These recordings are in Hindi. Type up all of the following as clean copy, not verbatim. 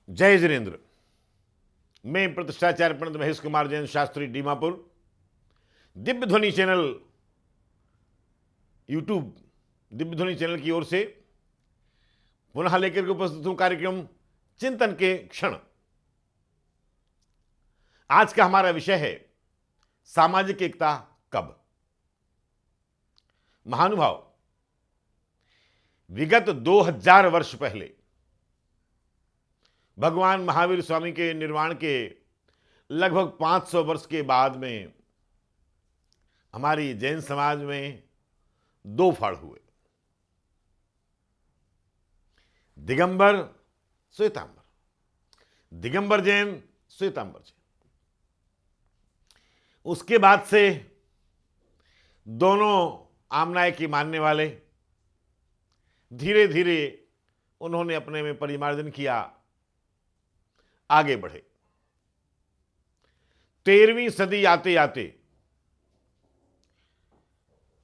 जय जिनेन्द्र। मैं प्रतिष्ठाचार्य पंडित महेश कुमार जैन शास्त्री डीमापुर दिव्य ध्वनि चैनल यूट्यूब दिव्य ध्वनि चैनल की ओर से पुनः लेकर के उपस्थित हूं कार्यक्रम चिंतन के क्षण। आज का हमारा विषय है सामाजिक एकता कब। महानुभाव, विगत 2000 वर्ष पहले भगवान महावीर स्वामी के निर्वाण के लगभग 500 वर्ष के बाद में हमारी जैन समाज में दो फाड़ हुए, दिगंबर श्वेतांबर। दिगंबर जैन, श्वेतांबर जैन। उसके बाद से दोनों आमनाय की मानने वाले धीरे धीरे उन्होंने अपने में परिमार्जन किया, आगे बढ़े। 13वीं सदी आते आते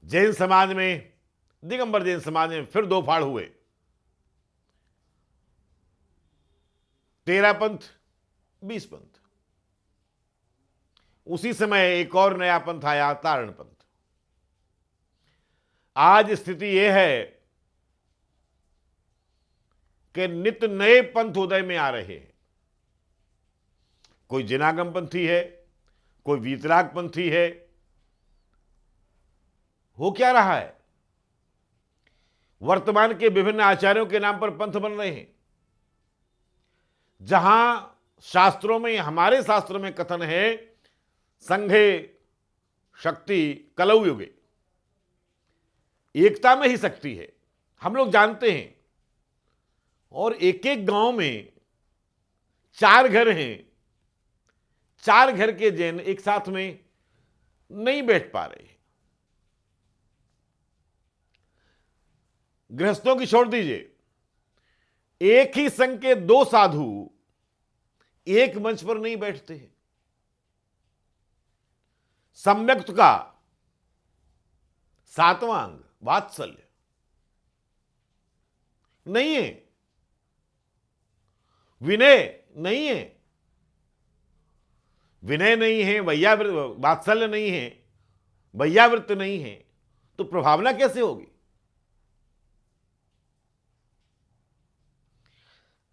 जैन समाज में, दिगंबर जैन समाज में फिर दो फाड़ हुए, 13 पंथ, 20 पंथ। उसी समय एक और नया पंथ आया, तारण पंथ। आज स्थिति यह है कि नित्य नए पंथ उदय में आ रहे हैं। कोई जिनागम पंथी है, कोई वीतराग पंथी है। हो क्या रहा है? वर्तमान के विभिन्न आचार्यों के नाम पर पंथ बन रहे हैं। जहां शास्त्रों में, हमारे शास्त्रों में कथन है संघे शक्ति कलौ युगे, एकता में ही शक्ति है, हम लोग जानते हैं। और एक एक गांव में 4 घर हैं, 4 घर के जैन एक साथ में नहीं बैठ पा रहे। गृहस्थों की छोड़ दीजिए, एक ही संघ के 2 साधु एक मंच पर नहीं बैठते हैं। सम्यक्त का 7वां अंग वात्सल्य नहीं है, विनय नहीं है। विनय नहीं है, वात्सल्य नहीं है, वैयावृत्त नहीं है, तो प्रभावना कैसे होगी?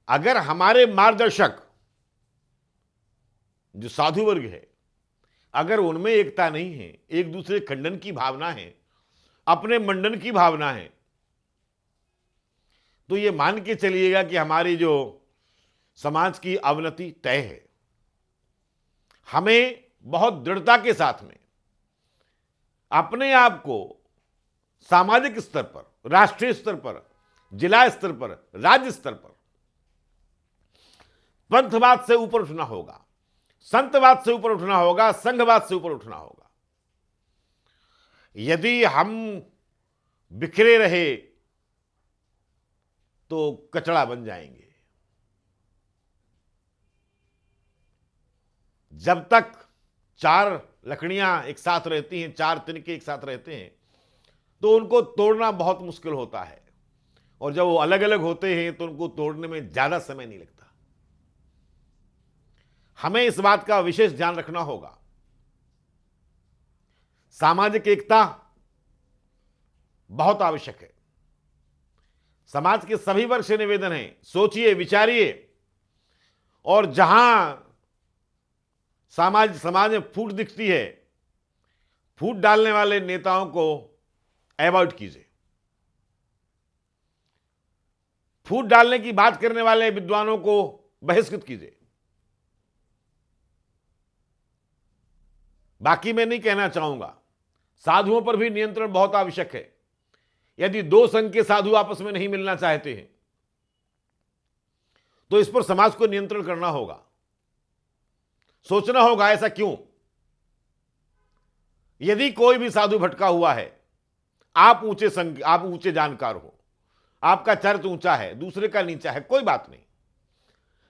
अगर हमारे मार्गदर्शक जो साधु वर्ग है, अगर उनमें एकता नहीं है, एक दूसरे खंडन की भावना है, अपने मंडन की भावना है, तो यह मान के चलिएगा कि हमारी जो समाज की अवनति तय है। हमें बहुत दृढ़ता के साथ में अपने आप को सामाजिक स्तर पर, राष्ट्रीय स्तर पर, जिला स्तर पर, राज्य स्तर पर पंथवाद से ऊपर उठना होगा, संतवाद से ऊपर उठना होगा, संघवाद से ऊपर उठना होगा। यदि हम बिखरे रहे तो कचड़ा बन जाएंगे। जब तक 4 लकड़ियां एक साथ रहती हैं, 4 तिनके एक साथ रहते हैं, तो उनको तोड़ना बहुत मुश्किल होता है। और जब वो अलग अलग होते हैं तो उनको तोड़ने में ज्यादा समय नहीं लगता। हमें इस बात का विशेष ध्यान रखना होगा। सामाजिक एकता बहुत आवश्यक है। समाज के सभी वर्ग से निवेदन है, सोचिए, विचारिए, और जहां समाज में फूट दिखती है, फूट डालने वाले नेताओं को अवॉइड कीजिए। फूट डालने की बात करने वाले विद्वानों को बहिष्कृत कीजिए। बाकी मैं नहीं कहना चाहूंगा, साधुओं पर भी नियंत्रण बहुत आवश्यक है। यदि 2 संघ के साधु आपस में नहीं मिलना चाहते हैं तो इस पर समाज को नियंत्रण करना होगा, सोचना होगा ऐसा क्यों। यदि कोई भी साधु भटका हुआ है, आप ऊंचे संघ, आप ऊंचे जानकार हो, आपका चरित्र ऊंचा है, दूसरे का नीचा है, कोई बात नहीं,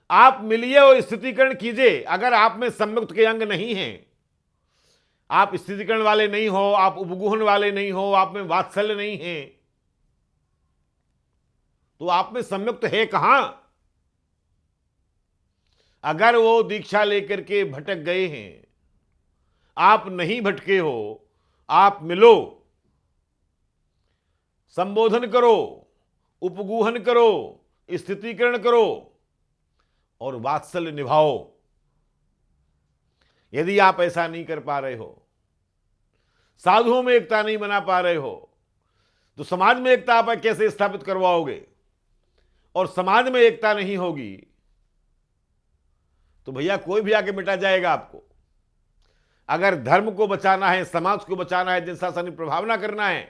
आप मिलिए और स्थितिकरण कीजिए। अगर आप में संयुक्त के अंग नहीं हैं, आप स्थितिकरण वाले नहीं हो, आप उपगुहन वाले नहीं हो, आप में वात्सल्य नहीं है, तो आप में संयुक्त है कहां? अगर वो दीक्षा लेकर के भटक गए हैं, आप नहीं भटके हो, आप मिलो, संबोधन करो, उपगूहन करो, स्थितीकरण करो और वात्सल्य निभाओ। यदि आप ऐसा नहीं कर पा रहे हो, साधुओं में एकता नहीं बना पा रहे हो, तो समाज में एकता आप कैसे स्थापित करवाओगे? और समाज में एकता नहीं होगी तो भैया कोई भी आके मिटा जाएगा आपको। अगर धर्म को बचाना है, समाज को बचाना है, जनशासनिक प्रभावना करना है,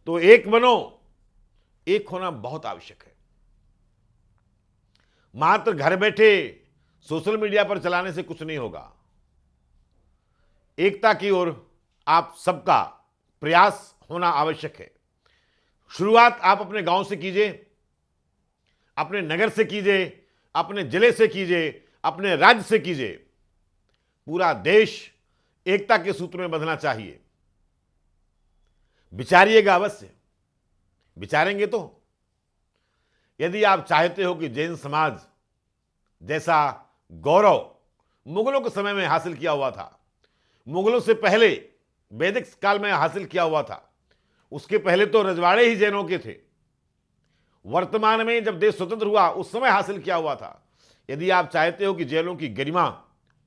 तो एक बनो। एक होना बहुत आवश्यक है। मात्र घर बैठे सोशल मीडिया पर चलाने से कुछ नहीं होगा। एकता की ओर आप सबका प्रयास होना आवश्यक है। शुरुआत आप अपने गांव से कीजिए, अपने नगर से कीजिए, अपने जिले से कीजिए, अपने राज्य से कीजिए। पूरा देश एकता के सूत्र में बंधना चाहिए। विचारिएगा अवश्य, विचारेंगे तो। यदि आप चाहते हो कि जैन समाज जैसा गौरव मुगलों के समय में हासिल किया हुआ था, मुगलों से पहले वैदिक काल में हासिल किया हुआ था, उसके पहले तो रजवाड़े ही जैनों के थे, वर्तमान में जब देश स्वतंत्र हुआ उस समय हासिल किया हुआ था। यदि आप चाहते हो कि जैनों की गरिमा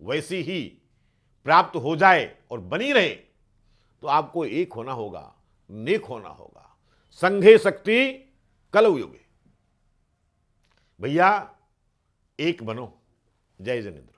वैसी ही प्राप्त हो जाए और बनी रहे, तो आपको एक होना होगा, नेक होना होगा। संघे शक्ति कलौ युगे। भैया एक बनो। जय जिनेंद्र।